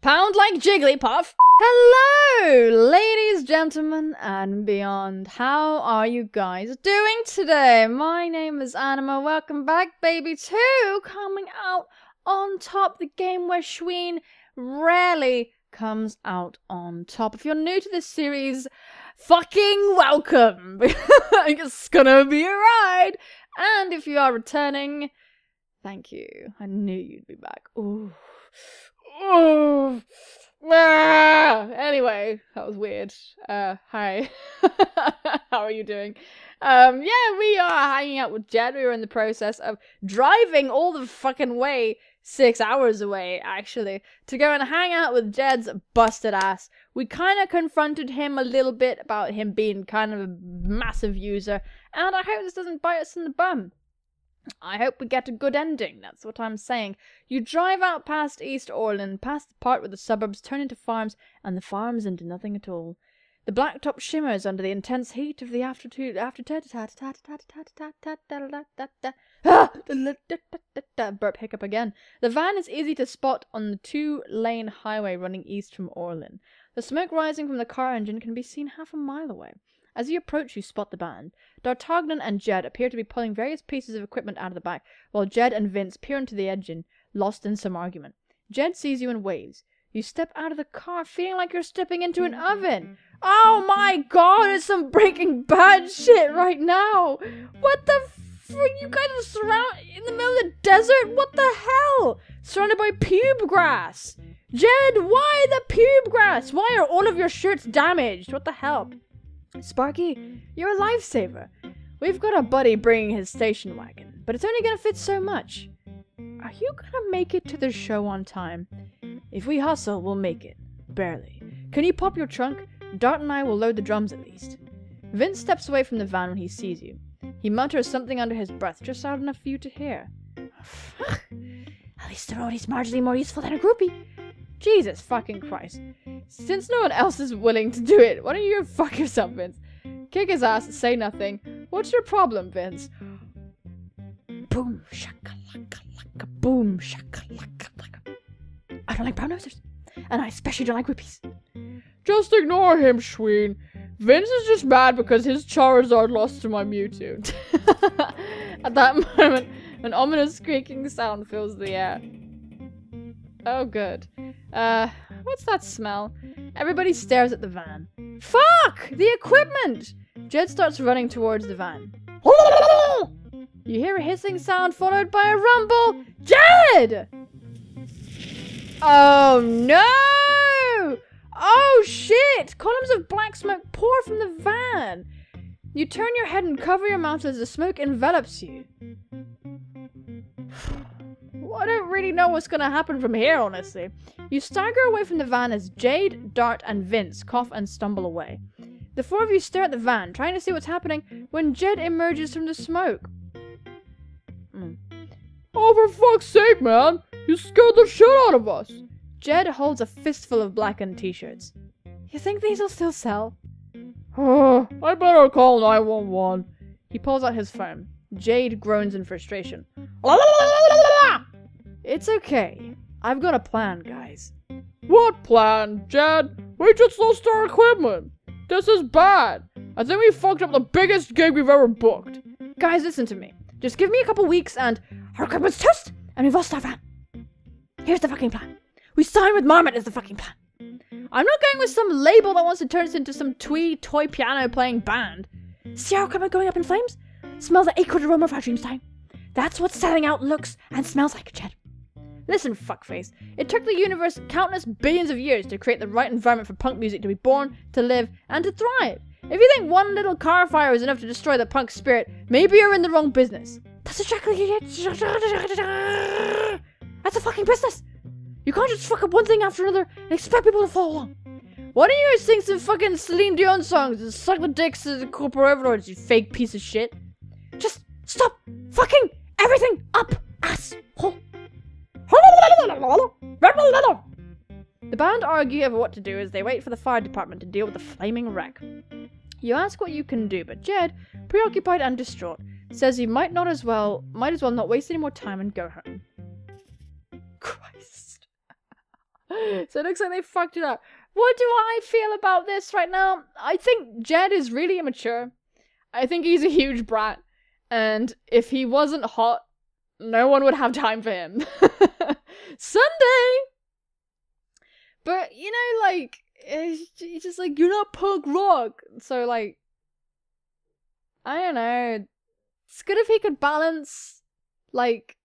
Pound like Jigglypuff. Hello, ladies, gentlemen, and beyond. How are you guys doing today? My name is Animuh. Welcome back, baby, to Coming Out on Top, the game where Schween rarely comes out on top. If you're new to this series, fucking welcome. It's gonna be a ride. And if you are returning, thank you. I knew you'd be back. Ooh. Oh, anyway, that was weird. Hi. How are you doing? Yeah, we are hanging out with Jed. We were in the process of driving all the fucking way, 6 hours away, actually, to go and hang out with Jed's busted ass. We kind of confronted him a little bit about him being kind of a massive user, and I hope this doesn't bite us in the bum. I hope we get a good ending, that's what I'm saying. You drive out past East Orland, past the part where the suburbs turn into farms, and the farms into nothing at all. The blacktop shimmers under the intense heat of the burp hiccup again. The van is easy to spot on the 2-lane highway running east from Orland. The smoke rising from the car engine can be seen half a mile away. As you approach, you spot the band. D'Artagnan and Jed appear to be pulling various pieces of equipment out of the back, while Jed and Vince peer into the engine, lost in some argument. Jed sees you and waves. You step out of the car, feeling like you're stepping into an oven. Oh my god, it's some Breaking Bad shit right now! What the frick? You guys are surrounded in the middle of the desert? What the hell? Surrounded by pube grass! Jed, why the pube grass? Why are all of your shirts damaged? What the hell? Sparky, you're a lifesaver. We've got a buddy bringing his station wagon, but it's only gonna fit so much. Are you gonna make it to the show on time? If we hustle, we'll make it. Barely. Can you pop your trunk? Dart and I will load the drums at least. Vince steps away from the van when he sees you. He mutters something under his breath, just loud enough for you to hear. At least the roadie's marginally more useful than a groupie. Jesus fucking Christ. Since no one else is willing to do it, why don't you fuck yourself, Vince? Kick his ass, say nothing. What's your problem, Vince? Boom, shakalaka, boom, shakalaka. I don't like brown nosers, and I especially don't like whippies. Just ignore him, Schween. Vince is just mad because his Charizard lost to my Mewtwo. At that moment, an ominous squeaking sound fills the air. Oh, good. What's that smell? Everybody stares at the van. Fuck! The equipment! Jed starts running towards the van. You hear a hissing sound followed by a rumble. Jed! Oh, no! Oh, shit! Columns of black smoke pour from the van. You turn your head and cover your mouth as the smoke envelops you. I don't really know what's gonna happen from here, honestly. You stagger away from the van as Jade, Dart, and Vince cough and stumble away. The four of you stare at the van, trying to see what's happening, when Jed emerges from the smoke. Oh, for fuck's sake, man! You scared the shit out of us! Jed holds a fistful of blackened t-shirts. You think these will still sell? Oh, I better call 911. He pulls out his phone. Jade groans in frustration. It's okay. I've got a plan, guys. What plan, Jed? We just lost our equipment. This is bad. I think we fucked up the biggest gig we've ever booked. Guys, listen to me. Just give me a couple weeks and our equipment's toast, and we've lost our van. Here's the fucking plan. We sign with Marmot as the fucking plan. I'm not going with some label that wants to turn us into some twee toy piano playing band. See our equipment going up in flames? Smell the acrid aroma of our dreams time. That's what selling out looks and smells like, Jed. Listen, fuckface. It took the universe countless billions of years to create the right environment for punk music to be born, to live, and to thrive. If you think one little car fire is enough to destroy the punk spirit, maybe you're in the wrong business. That's exactly it. That's a fucking business. You can't just fuck up one thing after another and expect people to follow along. Why don't you guys sing some fucking Celine Dion songs and suck the dicks of the corporate overlords, you fake piece of shit? Just stop fucking everything up, asshole. The band argue over what to do as they wait for the fire department to deal with the flaming wreck. You ask what you can do, but Jed, preoccupied and distraught, says you might as well not waste any more time and go home. Christ. So it looks like they fucked it up. What do I feel about this right now? I think Jed is really immature. I think he's a huge brat. And if he wasn't hot, no one would have time for him. Sunday! But, you know, like, it's just like, you're not punk rock. So, like, I don't know. It's good if he could balance, like,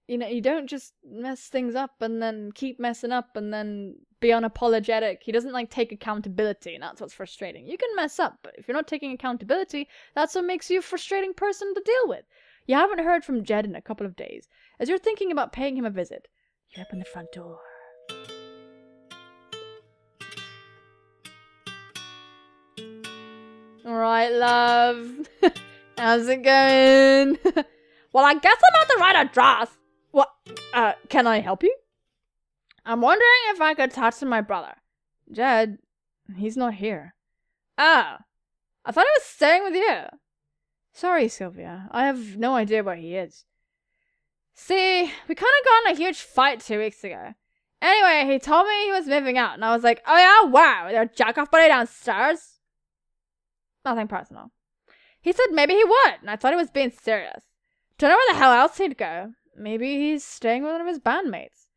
you know, you don't just mess things up and then keep messing up and then be unapologetic. He doesn't, like, take accountability, and that's what's frustrating. You can mess up, but if you're not taking accountability, that's what makes you a frustrating person to deal with. You haven't heard from Jed in a couple of days. As you're thinking about paying him a visit, you open the front door. Alright, love. How's it going? Well, I guess I'm at the right address. What? Can I help you? I'm wondering if I could talk to my brother. Jed, he's not here. Oh, I thought he was staying with you. Sorry, Sylvia. I have no idea where he is. See, we kind of got in a huge fight 2 weeks ago. Anyway, he told me he was moving out, and I was like, oh yeah, wow, is there a jack-off buddy downstairs? Nothing personal. He said maybe he would, and I thought he was being serious. Don't know where the hell else he'd go. Maybe he's staying with one of his bandmates.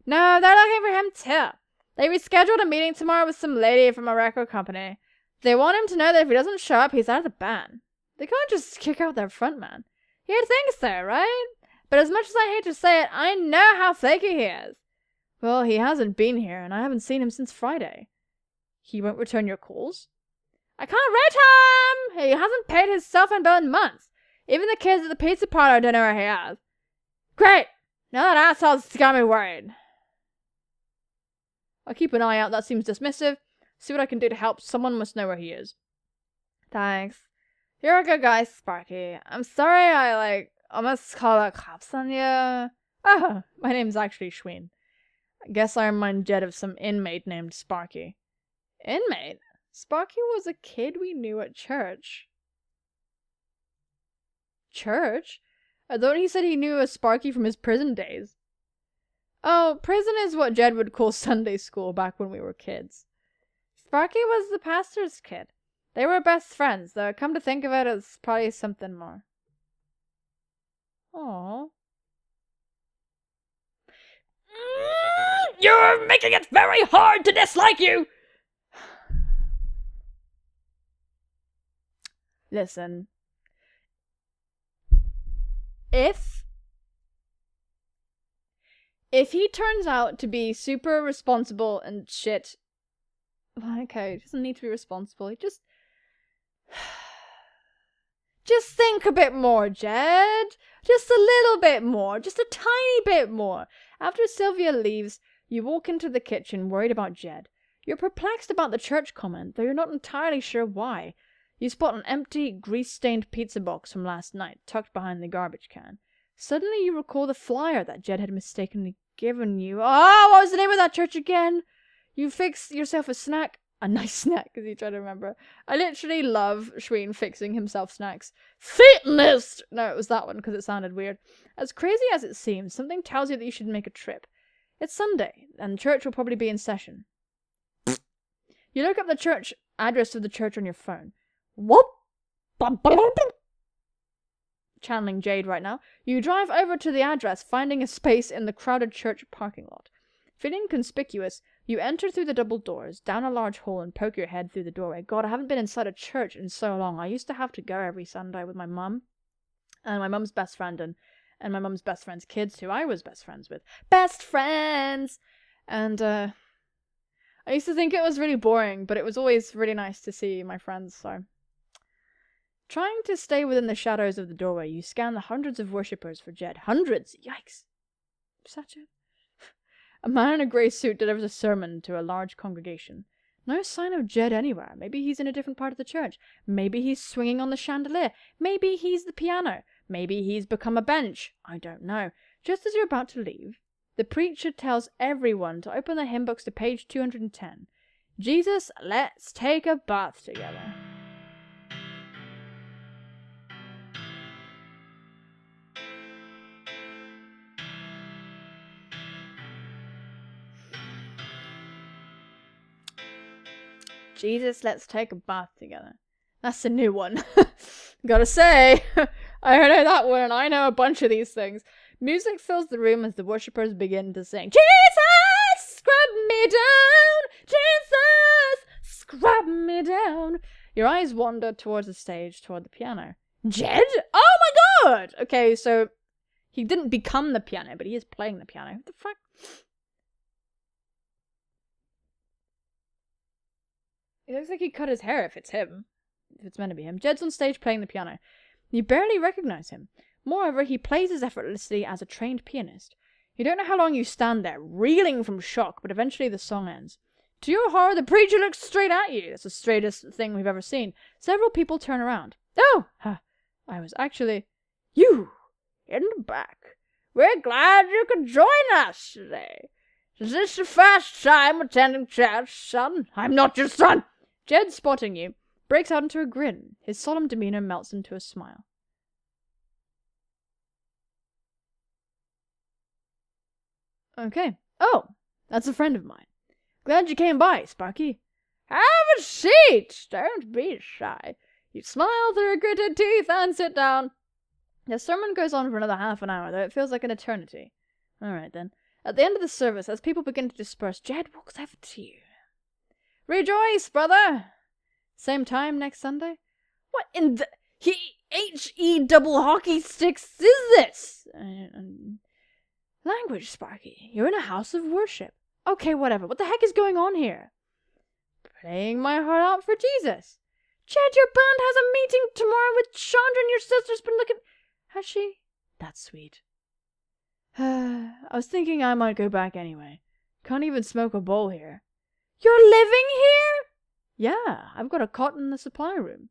No, they're looking for him too. They rescheduled a meeting tomorrow with some lady from a record company. They want him to know that if he doesn't show up, he's out of the band. They can't just kick out their frontman. You'd think so, right? But as much as I hate to say it, I know how flaky he is. Well, he hasn't been here, and I haven't seen him since Friday. He won't return your calls? I can't reach him! He hasn't paid his cell phone bill in months. Even the kids at the pizza parlor don't know where he is. Great! Now that asshole's got me worried. I'll keep an eye out. That seems dismissive. See what I can do to help. Someone must know where he is. Thanks. You're a good guy, Sparky. I'm sorry I, almost called the cops on you. Oh, my name's actually Schween. I guess I remind Jed of some inmate named Sparky. Inmate? Sparky was a kid we knew at church. Church? I thought he said he knew a Sparky from his prison days. Oh, prison is what Jed would call Sunday school back when we were kids. Sparky was the pastor's kid. They were best friends, though come to think of it, it's probably something more. Aww. You're making it very hard to dislike you! Listen. If he turns out to be super responsible and shit, okay, he doesn't need to be responsible. He just think a bit more, Jed. Just a little bit more. Just a tiny bit more. After Sylvia leaves, you walk into the kitchen worried about Jed. You're perplexed about the church comment, though you're not entirely sure why. You spot an empty, grease-stained pizza box from last night, tucked behind the garbage can. Suddenly you recall the flyer that Jed had mistakenly given you. Oh, what was the name of that church again? You fix yourself a snack. A nice snack, as you try to remember. I literally love Schween fixing himself snacks. Satanist! No, it was that one, because it sounded weird. As crazy as it seems, something tells you that you should make a trip. It's Sunday, and church will probably be in session. You look up the church address of the church on your phone. Whoop! Channeling Jade right now. You drive over to the address, finding a space in the crowded church parking lot. Feeling conspicuous, you enter through the double doors, down a large hall, and poke your head through the doorway. God, I haven't been inside a church in so long. I used to have to go every Sunday with my mum, and my mum's best friend, and my mum's best friend's kids, who I was best friends with. Best friends! And, I used to think it was really boring, but it was always really nice to see my friends, so... Trying to stay within the shadows of the doorway, you scan the hundreds of worshippers for Jed. Hundreds! Yikes! Such a man in a grey suit delivers a sermon to a large congregation. No sign of Jed anywhere. Maybe he's in a different part of the church. Maybe he's swinging on the chandelier. Maybe he's the piano. Maybe he's become a bench. I don't know. Just as you're about to leave, the preacher tells everyone to open their hymn books to page 210. Jesus, let's take a bath together. Jesus, let's take a bath together. That's a new one. Gotta say, I know that one and I know a bunch of these things. Music fills the room as the worshippers begin to sing. Jesus, scrub me down! Jesus, scrub me down! Your eyes wander towards the stage, toward the piano. Jed? Oh my god! Okay, so he didn't become the piano, but he is playing the piano. What the fuck? It looks like he cut his hair if it's him. If it's meant to be him. Jed's on stage playing the piano. You barely recognize him. Moreover, he plays as effortlessly as a trained pianist. You don't know how long you stand there, reeling from shock, but eventually the song ends. To your horror, the preacher looks straight at you. That's the straightest thing we've ever seen. Several people turn around. Oh! I was actually... You! In the back. We're glad you could join us today. Is this the first time attending church, son? I'm not your son! Jed, spotting you, breaks out into a grin. His solemn demeanor melts into a smile. Okay. Oh, that's a friend of mine. Glad you came by, Sparky. Have a seat! Don't be shy. You smile through gritted teeth and sit down. The sermon goes on for another half an hour, though it feels like an eternity. Alright then. At the end of the service, as people begin to disperse, Jed walks over to you. Rejoice, brother! Same time next Sunday? What in the... H-E double hockey sticks is this? Language, Sparky. You're in a house of worship. Okay, whatever. What the heck is going on here? Playing my heart out for Jesus. Jed, your band has a meeting tomorrow with Chandra and your sister's been looking... Has she? That's sweet. I was thinking I might go back anyway. Can't even smoke a bowl here. You're living here? Yeah, I've got a cot in the supply room.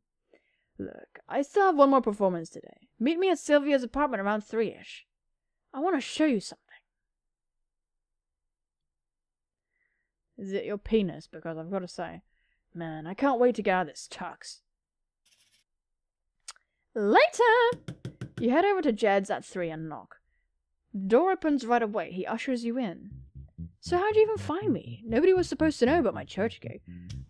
Look, I still have one more performance today. Meet me at Sylvia's apartment around 3-ish. I want to show you something. Is it your penis? Because I've got to say, man, I can't wait to get out of this tux. Later! You head over to Jed's at 3 and knock. The door opens right away. He ushers you in. So how'd you even find me? Nobody was supposed to know about my church gig.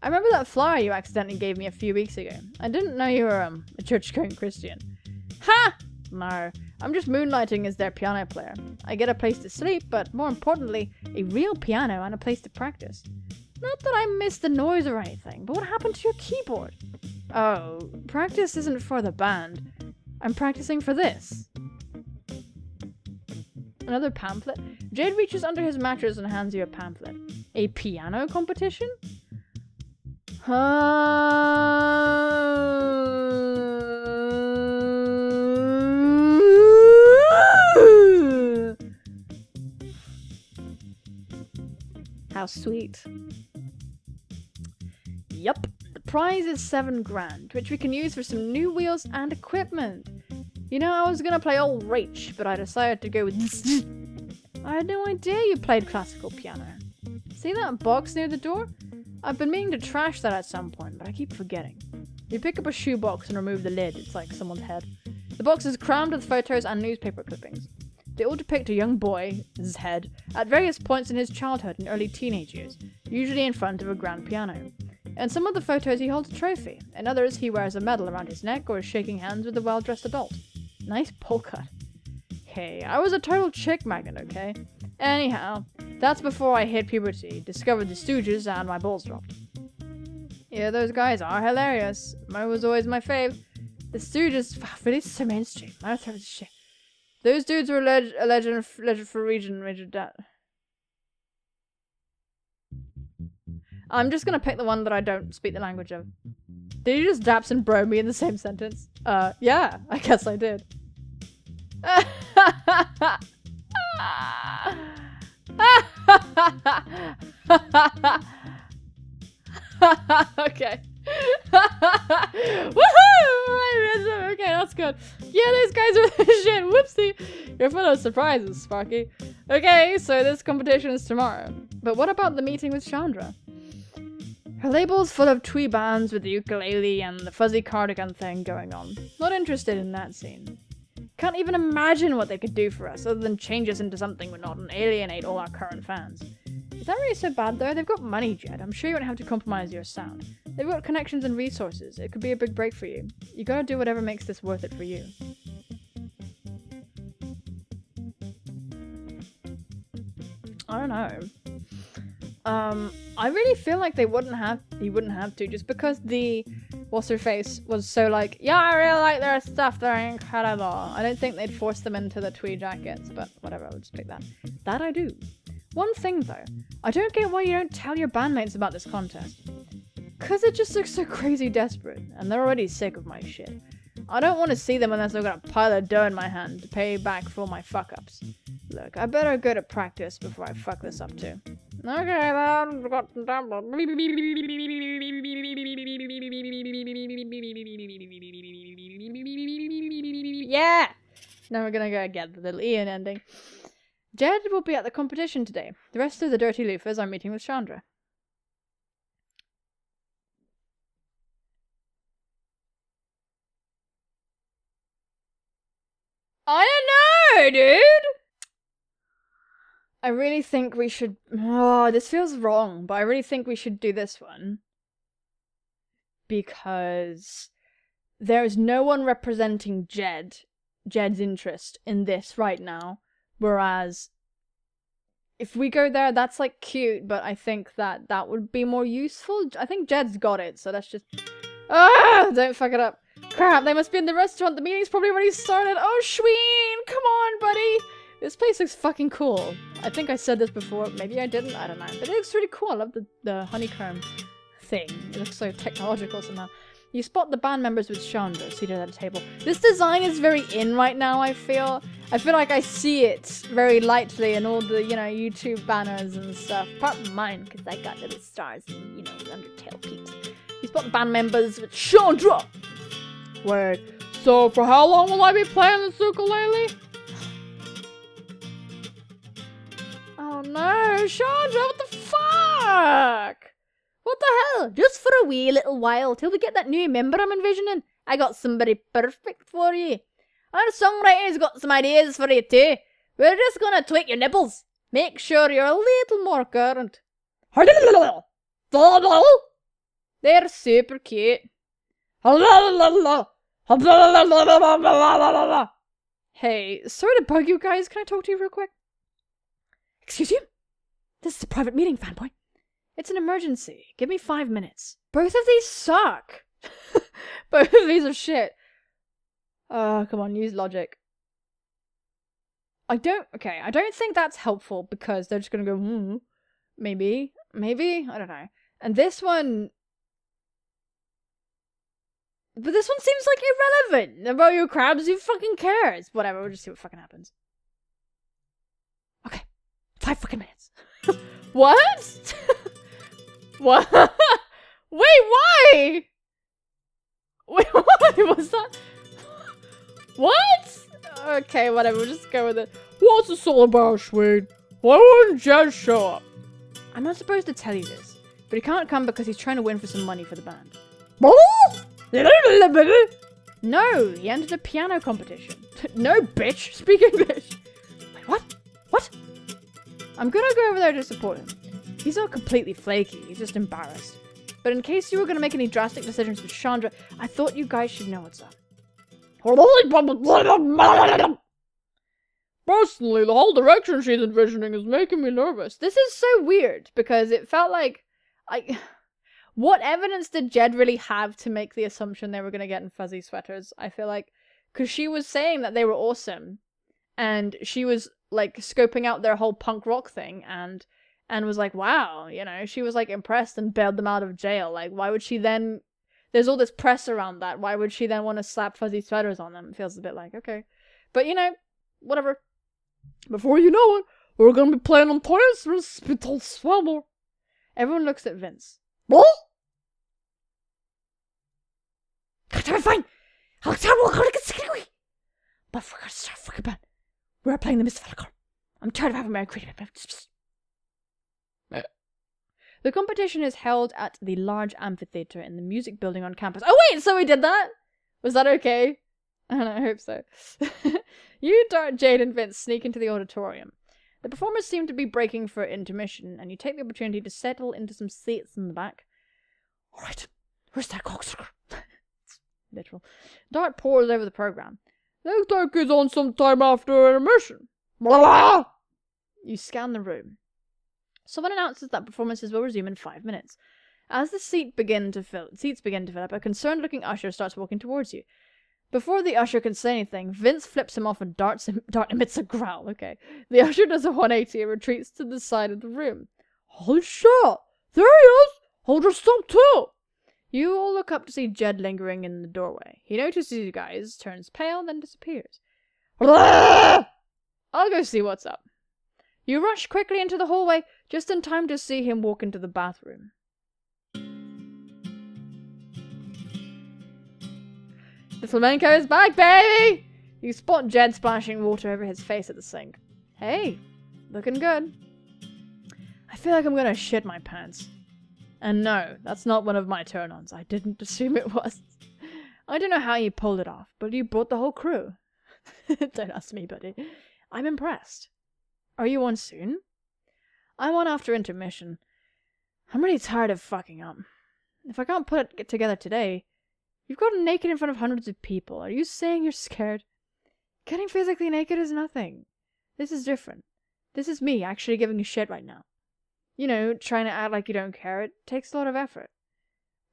I remember that flyer you accidentally gave me a few weeks ago. I didn't know you were, a church-going Christian. Ha! No, I'm just moonlighting as their piano player. I get a place to sleep, but more importantly, a real piano and a place to practice. Not that I miss the noise or anything, but what happened to your keyboard? Oh, practice isn't for the band. I'm practicing for this. Another pamphlet? Jade reaches under his mattress and hands you a pamphlet. A piano competition? How sweet. Yup. The prize is $7,000, which we can use for some new wheels and equipment. You know, I was gonna play all Rach, but I decided to go with this. I had no idea you played classical piano. See that box near the door? I've been meaning to trash that at some point, but I keep forgetting. You pick up a shoebox and remove the lid. It's like someone's head. The box is crammed with photos and newspaper clippings. They all depict a young boy's head at various points in his childhood and early teenage years, usually in front of a grand piano. In some of the photos he holds a trophy, in others he wears a medal around his neck or is shaking hands with a well-dressed adult. Nice bowl cut. Hey, I was a total chick magnet, okay? Anyhow, that's before I hit puberty, discovered the Stooges, and my balls dropped. Yeah, those guys are hilarious. Mo was always my fave. The Stooges, really so mainstream. My throat is shit. Those dudes were a legend for region dad. I'm just gonna pick the one that I don't speak the language of. Did you just daps and bro me in the same sentence? Yeah, I guess I did. Okay. Woohoo! Right, okay, that's good. Yeah, those guys are the shit. Whoopsie. You're full of surprises, Sparky. Okay, so this competition is tomorrow. But what about the meeting with Chandra? Her label's full of twee bands with the ukulele and the fuzzy cardigan thing going on. Not interested in that scene. Can't even imagine what they could do for us other than change us into something we're not and alienate all our current fans. Is that really so bad though? They've got money, Jed. I'm sure you won't have to compromise your sound. They've got connections and resources. It could be a big break for you. You gotta do whatever makes this worth it for you. I don't know. I really feel like he wouldn't have to, just because the what's-her-face was so like, yeah, I really like their stuff, they're incredible. I don't think they'd force them into the tweed jackets, but whatever, I'll just pick that. That I do. One thing though, I don't get why you don't tell your bandmates about this contest. Cause it just looks so crazy desperate, and they're already sick of my shit. I don't want to see them unless I've got a pile of dough in my hand to pay back for all my fuck-ups. Look, I better go to practice before I fuck this up too. Okay then. Yeah! Now we're gonna go get the little Ian ending. Jed will be at the competition today. The rest of the Dirty Loofers are meeting with Chandra. I don't know, dude! I really think we should... Oh, this feels wrong, but I really think we should do this one. Because there's no one representing Jed's interest in this right now. Whereas, if we go there, that's like cute, but I think that would be more useful. I think Jed's got it, so let's just... Ah! Don't fuck it up. Crap, they must be in the restaurant. The meeting's probably already started. Oh, Schween! Come on, buddy! This place looks fucking cool. I think I said this before. Maybe I didn't. I don't know. But it looks really cool. I love the honeycomb thing. It looks so technological somehow. You spot the band members with Chandra seated at a table. This design is very in right now, I feel. I feel like I see it very lightly in all the, you know, YouTube banners and stuff. Apart from mine, because I got little stars and, you know, Undertale peeps. You spot the band members with Chandra! Wait, so for how long will I be playing this ukulele? Oh no, Chandra, what the fuck? What the hell? Just for a wee little while, till we get that new member I'm envisioning. I got somebody perfect for you. Our songwriter's got some ideas for you too. We're just gonna tweak your nipples. Make sure you're a little more current. They're super cute. Hey, sorry to bug you guys. Can I talk to you real quick? Excuse you? This is a private meeting, fanboy. It's an emergency. Give me 5 minutes. Both of these suck. Both of these are shit. Come on, use logic. I don't think that's helpful because they're just gonna go, maybe, I don't know. And this one... But this one seems like irrelevant. About your crabs, who fucking cares? Whatever, we'll just see what fucking happens. Okay. 5 fucking minutes. What? What? Wait, why? Wait, what was that? What? Okay, whatever, we'll just go with it. What's this all about, Schween? Why wouldn't Jed show up? I'm not supposed to tell you this, but he can't come because he's trying to win for some money for the band. No, he entered a piano competition. No, bitch, speak English. Wait, what? What? I'm gonna go over there to support him. He's not completely flaky, he's just embarrassed. But in case you were gonna make any drastic decisions with Chandra, I thought you guys should know what's up. Personally, the whole direction she's envisioning is making me nervous. This is so weird, because it felt like... What evidence did Jed really have to make the assumption they were going to get in fuzzy sweaters? I feel like... Because she was saying that they were awesome. And she was, like, scoping out their whole punk rock thing. And was like, wow, you know. She was, like, impressed and bailed them out of jail. Like, why would she then... There's all this press around that. Why would she then want to slap fuzzy sweaters on them? It feels a bit like, okay. But, you know, whatever. Before you know it, we're going to be playing on Toys Hospital Swammer. Everyone looks at Vince. What? Fine. But we're gonna start fucking band. We're playing the Miss Falcon. I'm tired of having my creative. The competition is held at the large amphitheater in the music building on campus. Oh wait, so we did that? Was that okay? I hope so. You, Dart, Jade, and Vince sneak into the auditorium. The performers seem to be breaking for intermission, and you take the opportunity to settle into some seats in the back. Alright, where's that cocksucker? It's literal. Dart pours over the program. Looks like it's on sometime after intermission. Blah, blah. You scan the room. Someone announces that performances will resume in 5 minutes. As the seats begin to fill up, a concerned-looking usher starts walking towards you. Before the usher can say anything, Vince flips him off and Dart emits a growl. Okay. The usher does a 180 and retreats to the side of the room. Holy shit! There he is! I'll just stop too! You all look up to see Jed lingering in the doorway. He notices you guys, turns pale, then disappears. I'll go see what's up. You rush quickly into the hallway, just in time to see him walk into the bathroom. The flamenco is back, baby! You spot Jed splashing water over his face at the sink. Hey, looking good. I feel like I'm gonna shit my pants. And no, that's not one of my turn-ons. I didn't assume it was. I don't know how you pulled it off, but you brought the whole crew. Don't ask me, buddy. I'm impressed. Are you on soon? I'm on after intermission. I'm really tired of fucking up. If I can't put it together today, you've gotten naked in front of hundreds of people. Are you saying you're scared? Getting physically naked is nothing. This is different. This is me actually giving a shit right now. You know, trying to act like you don't care. It takes a lot of effort.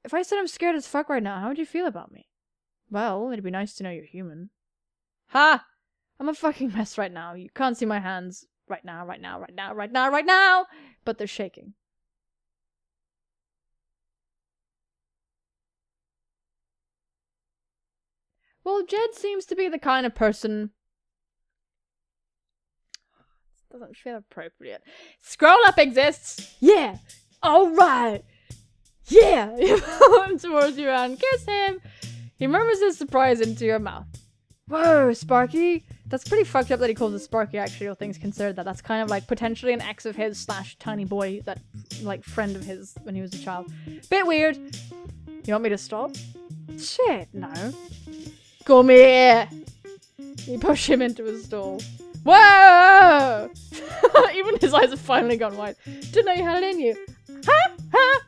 If I said I'm scared as fuck right now, how would you feel about me? Well, it'd be nice to know you're human. Ha! I'm a fucking mess right now. You can't see my hands right now. But they're shaking. Well, Jed seems to be the kind of person... This doesn't feel appropriate. Scroll up exists! Yeah! Alright! Yeah! You pull him towards you and kiss him! He murmurs his surprise into your mouth. Whoa, Sparky! That's pretty fucked up that he calls it Sparky, actually, all things considered. That's kind of like potentially an ex of his / tiny boy, that like friend of his when he was a child. Bit weird. You want me to stop? Shit, no. Come here! You push him into a stall. Whoa! Even his eyes have finally gone wide. Didn't know you had it in you. Ha! Ha!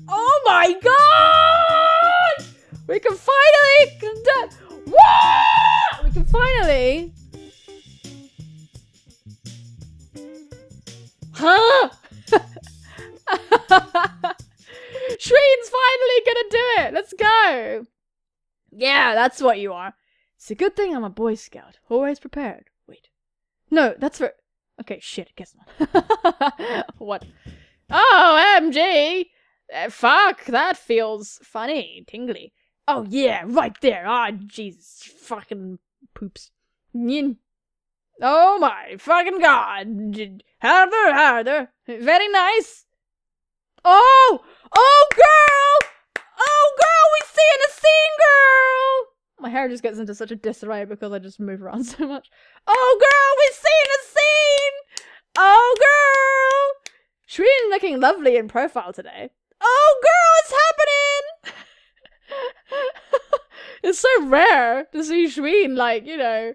Oh my god! We can finally... What? We can finally... Huh? Shreen's finally gonna do it! Let's go! Yeah, that's what you are. It's a good thing I'm a Boy Scout. Always prepared. Wait. No, that's for... Okay, shit, guess not. What? Oh, MG! Fuck, that feels funny, tingly. Oh yeah, right there. Ah, Jesus, fucking poops. Oh my fucking god. Harder. Very nice. Oh! Oh, girl! Oh, girl, we seeing a scene, girl! My hair just gets into such a disarray because I just move around so much. Oh, girl, we seeing a scene! Oh, girl! Shreen looking lovely in profile today. Oh, girl, it's happening! It's so rare to see Shreen, like, you know.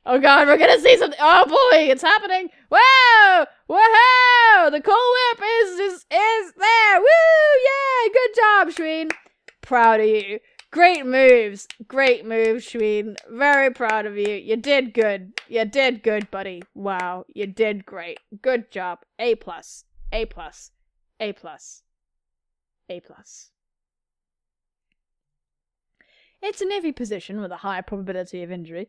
Oh god, we're gonna see something. Oh boy, it's happening. Whoa! Whoa! The Cool Whip is there. Woo! Yeah! Good job, Shreen. Proud of you. Great moves. Great moves, Shreen. Very proud of you. You did good. You did good, buddy. Wow. You did great. Good job. A+. A+. A+. A+. It's an iffy position with a high probability of injury,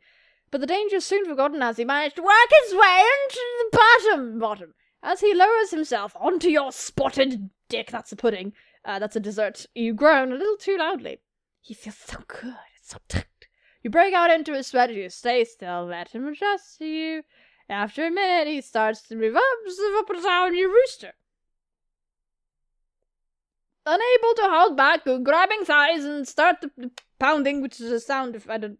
but the danger is soon forgotten as he managed to work his way into the bottom. As he lowers himself onto your spotted dick, that's a pudding, that's a dessert, you groan a little too loudly. He feels so good, it's so tight. You break out into a sweat as you stay still, let him adjust to you. After a minute, he starts to move up and down your rooster. Unable to hold back, grabbing thighs and start the pounding, which is a sound if I don't...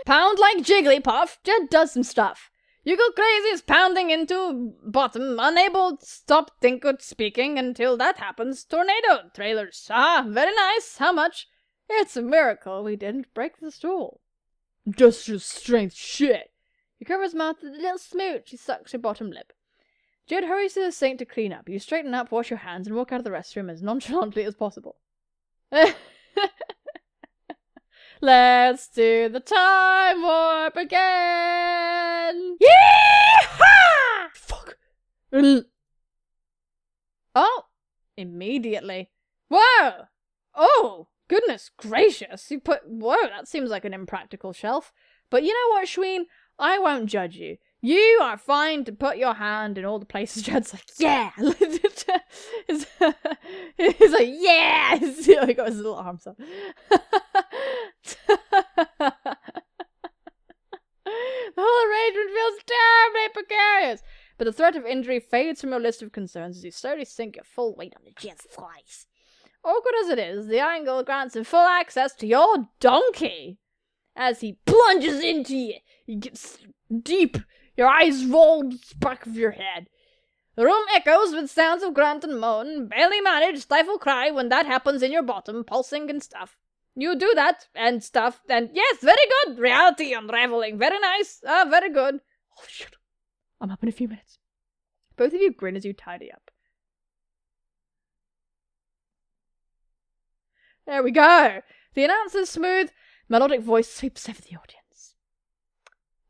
Pound like Jigglypuff, Jed does some stuff. You go crazy as pounding into bottom, unable to stop think or speaking until that happens. Tornado trailers. Ah, very nice. How much? It's a miracle we didn't break the stool. Just your strength shit. You cover his mouth with a little smooch. He sucks your bottom lip. Jed hurries to the sink to clean up. You straighten up, wash your hands, and walk out of the restroom as nonchalantly as possible. Let's do the time warp again! Yee-haw! Fuck. Oh! Immediately. Whoa! Oh! Goodness gracious! Whoa, that seems like an impractical shelf. But you know what, Shween? I won't judge you. You are fine to put your hand in all the places. Jed's like, yeah! He's like, yeah! He got his little arms up. The whole arrangement feels terribly precarious. But the threat of injury fades from your list of concerns as you slowly sink your full weight on the Jed's thighs. Awkward as it is, the angle grants him full access to your donkey. As he plunges into you, he gets deep. Your eyes roll to the back of your head. The room echoes with sounds of grunt and moan. Barely manage stifle cry when that happens in your bottom, pulsing and stuff. You do that and stuff, and yes, very good. Reality unraveling. Very nice. Very good. Oh, shit. I'm up in a few minutes. Both of you grin as you tidy up. There we go. The announcer's smooth, melodic voice sweeps over the audience.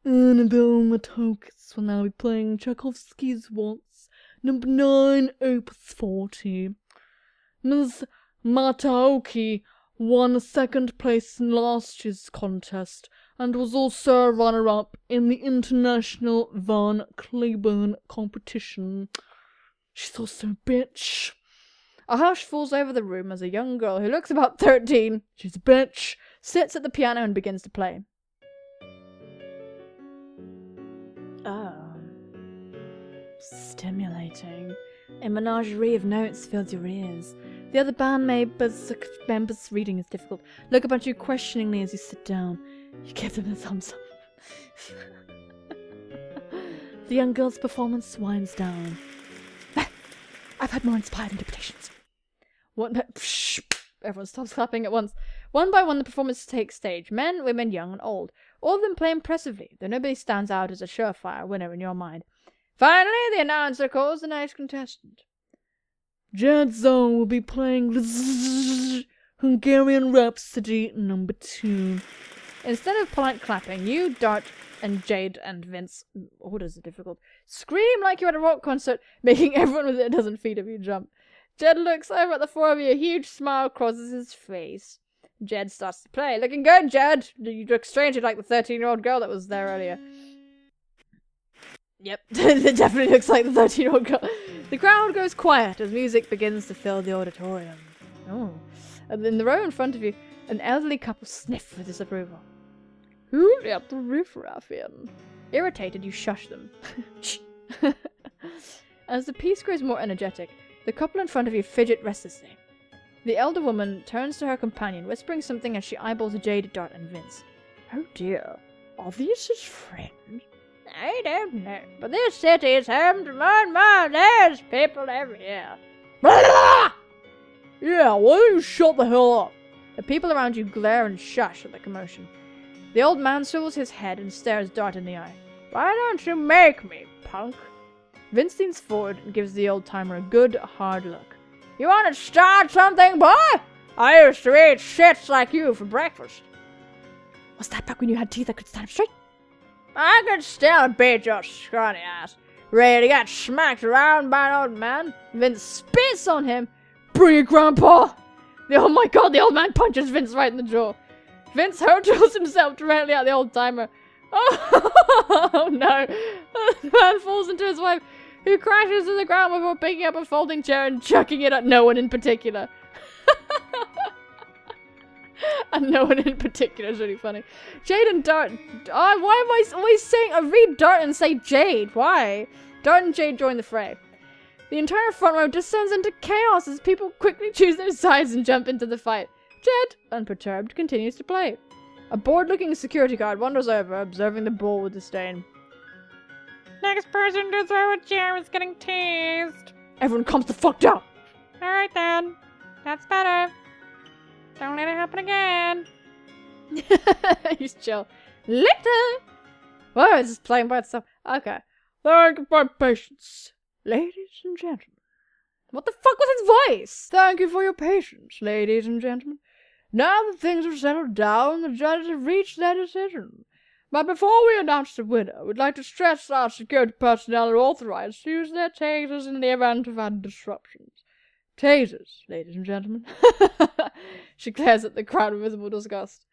Annabelle Matokis will now be playing Tchaikovsky's Waltz, number 9, opus 40. Ms. Mataoki won second place in last year's contest and was also a runner-up in the International Van Cliburn competition. She's also a bitch. A hush falls over the room as a young girl who looks about 13, she's a bitch, sits at the piano and begins to play. Oh. Stimulating. A menagerie of notes fills your ears. The other band members' reading is difficult. Look up at you questioningly as you sit down. You give them a thumbs up. The young girl's performance winds down. I've had more inspired interpretations. Everyone stops clapping at once. One by one the performers take stage. Men, women, young and old. All of them play impressively, though nobody stands out as a surefire winner in your mind. Finally, the announcer calls the next contestant. Jedzone will be playing Hungarian Rhapsody number 2. Instead of polite clapping, you, Dart, and Jade and Vince, orders are difficult, scream like you're at a rock concert, making everyone within a dozen feet of you jump. Jed looks over at the four of you, a huge smile crosses his face. Jed starts to play. Looking good, Jed! You look strangely like the 13-year-old girl that was there earlier. Yep, it definitely looks like the 13-year-old girl. The crowd goes quiet as music begins to fill the auditorium. Oh. And in the row in front of you, an elderly couple sniff with disapproval. Who let the riffraff in? Irritated, you shush them. As the piece grows more energetic, the couple in front of you fidget restlessly. The elder woman turns to her companion, whispering something as she eyeballs Jade, Dart, and Vince. Oh dear, are these his friends? I don't know, but this city is home to more and more. There's people everywhere. Yeah, why don't you shut the hell up? The people around you glare and shush at the commotion. The old man swivels his head and stares Dart in the eye. Why don't you make me, punk? Vince leans forward and gives the old-timer a good, hard look. You want to start something, boy? I used to eat shits like you for breakfast. Was that back when you had teeth that could stand up straight? I could still beat your scrawny ass. Ready to get smacked around by an old man? Vince spits on him. Bring it, Grandpa! Oh my god, the old man punches Vince right in the jaw. Vince hurls himself directly at the old-timer. Oh no! The man falls into his wife, who crashes to the ground before picking up a folding chair and chucking it at no one in particular. And no one in particular is really funny. Jade and Dart. Why am I always saying? I read Dart and say Jade. Why? Dart and Jade join the fray. The entire front row descends into chaos as people quickly choose their sides and jump into the fight. Jed, unperturbed, continues to play. A bored-looking security guard wanders over, observing the brawl with disdain. Next person to throw a chair is getting teased. Everyone calms the fuck down. Alright then. That's better. Don't let it happen again. He's chill. Later. Whoa, it's just playing by itself. Okay. Thank you for your patience, ladies and gentlemen. What the fuck was his voice? Thank you for your patience, ladies and gentlemen. Now that things are settled down, the judges have reached their decision. But before we announce the winner, we'd like to stress our security personnel are authorized to use their tasers in the event of any disruptions. Tasers, ladies and gentlemen. She glares at the crowd with visible disgust.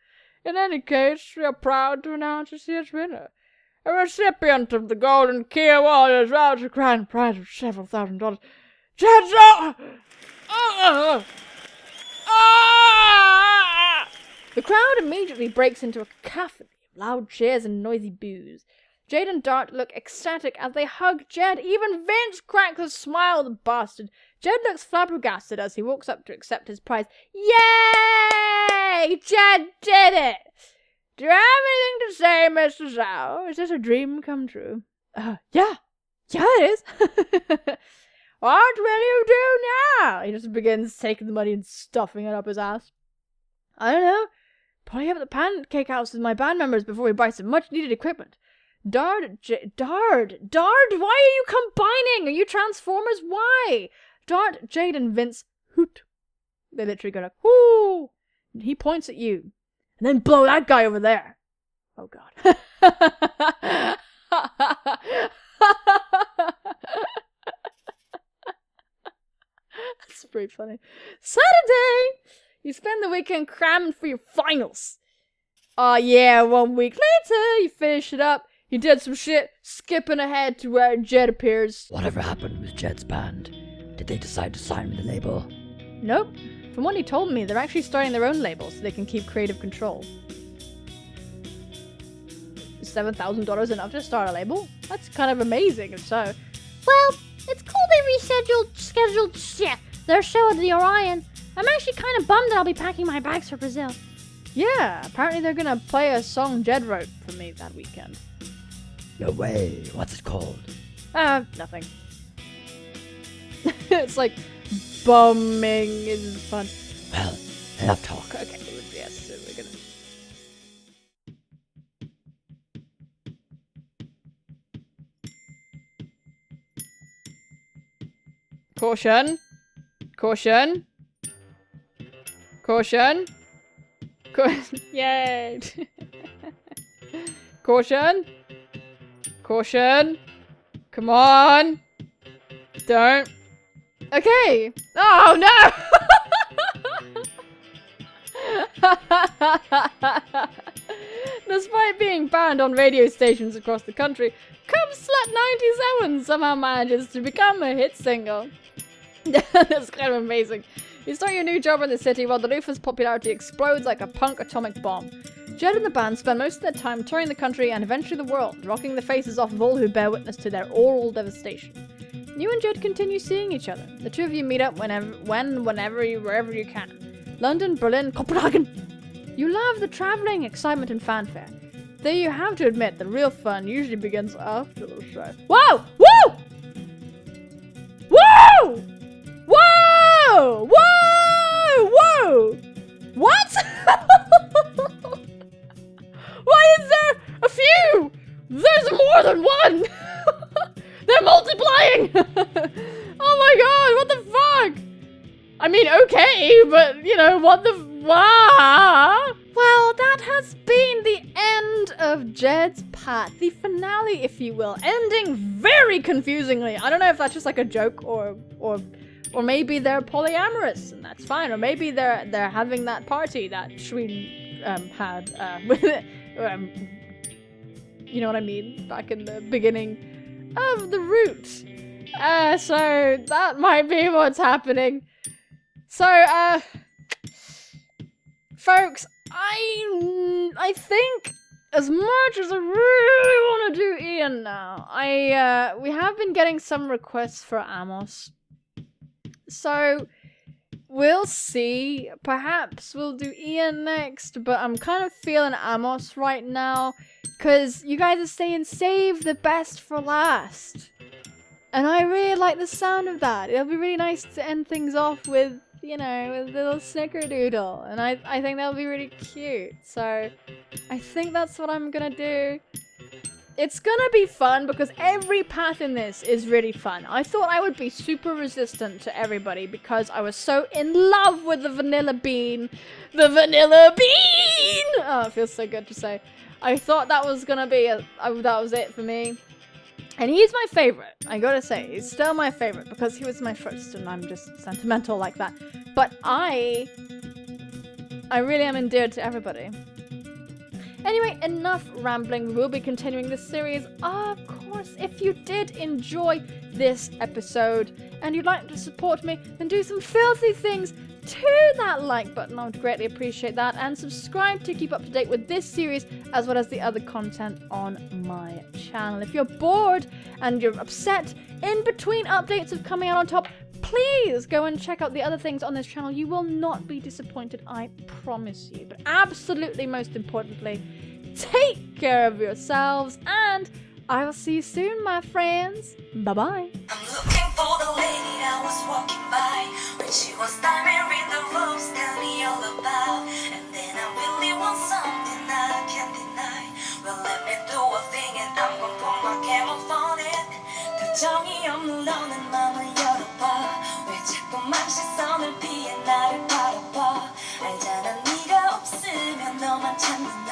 In any case, we are proud to announce this year's winner. A recipient of the Golden Key Award as well as a grand prize of several $1,000. The crowd immediately breaks into a cacophony of loud cheers and noisy boos. Jade and Dart look ecstatic as they hug Jed. Even Vince cracks a smile at the bastard. Jed looks flabbergasted as he walks up to accept his prize. Yay! Jed did it! Do you have anything to say, Mr. Zhao? Is this a dream come true? Yeah. Yeah, it is. What will you do now? He just begins taking the money and stuffing it up his ass. I don't know. Probably up at the pancake house with my band members before we buy some much-needed equipment. Dard, why are you combining? Are you Transformers? Why? Dart, Jade, and Vince hoot. They literally go like, whoo! He points at you. And then blow that guy over there. Oh, God. That's pretty funny. Saturday! You spend the weekend cramming for your finals. Oh, yeah, 1 week later, you finish it up. You did some shit, skipping ahead to where Jed appears. Whatever happened with Jed's band? Did they decide to sign with the label? Nope. From what he told me, they're actually starting their own label so they can keep creative control. Is $7,000 enough to start a label? That's kind of amazing, if so. Well, it's cool they scheduled their show at the Orion. I'm actually kind of bummed that I'll be packing my bags for Brazil. Yeah, apparently they're gonna play a song Jed wrote for me that weekend. No way. What's it called? Nothing. It's like bumming is fun. Well, enough talk. Okay, yes, so we're gonna... Caution. Caution. Caution. Yay. Caution. Caution. Come on. Don't. Okay. Oh, no. Despite being banned on radio stations across the country, Cub Slut 97 somehow manages to become a hit single. That's kind of amazing. You start your new job in the city while the Lufa's popularity explodes like a punk atomic bomb. Jed and the band spend most of their time touring the country and eventually the world, rocking the faces off of all who bear witness to their oral devastation. You and Jed continue seeing each other. The two of you meet up wherever you can. London, Berlin, Copenhagen. You love the traveling, excitement, and fanfare. Though you have to admit, the real fun usually begins after the show. Whoa! Woo! Whoa! Whoa! Whoa! Whoa! What? Why is there a few? There's more than one! They're multiplying! Oh my god, what the fuck? I mean, okay, but, you know, what the... Well, that has been the end of Jed's Part. The finale, if you will. Ending very confusingly. I don't know if that's just like a joke or maybe they're polyamorous, and that's fine. Or maybe they're having that party that Shween had with you know what I mean? Back in the beginning of the route. So that might be what's happening. So, folks, I think as much as I really want to do Ian now, we have been getting some requests for Amos. So, we'll see. Perhaps we'll do Ian next, but I'm kind of feeling Amos right now. Because you guys are saying save the best for last. And I really like the sound of that. It'll be really nice to end things off with, you know, with a little snickerdoodle. And I think that'll be really cute. So I think that's what I'm gonna do. It's gonna be fun because every path in this is really fun. I thought I would be super resistant to everybody because I was so in love with the vanilla bean. The vanilla bean! Oh, it feels so good to say. I thought that was gonna be that was it for me. And he's my favorite, I gotta say. He's still my favorite because he was my first and I'm just sentimental like that. But I really am endeared to everybody. Anyway, enough rambling. We will be continuing this series. Of course, if you did enjoy this episode and you'd like to support me, then do some filthy things to that like button. I would greatly appreciate that. And subscribe to keep up to date with this series as well as the other content on my channel. If you're bored and you're upset in between updates of coming out on top, please go and check out the other things on this channel. You will not be disappointed, I promise you. But absolutely most importantly, take care of yourselves and I will see you soon, my friends. Bye-bye. I'm looking for the lady I was walking by when she was timing the ropes, tell me all about. And then I really want something I can't deny. Well, let me do a thing and I'm gonna put my camera on it. 표정이 없는 너는 마음을 열어봐. 왜 자꾸만 시선을 피해 나를 바라봐. 알잖아 네가 없으면 너만 찾는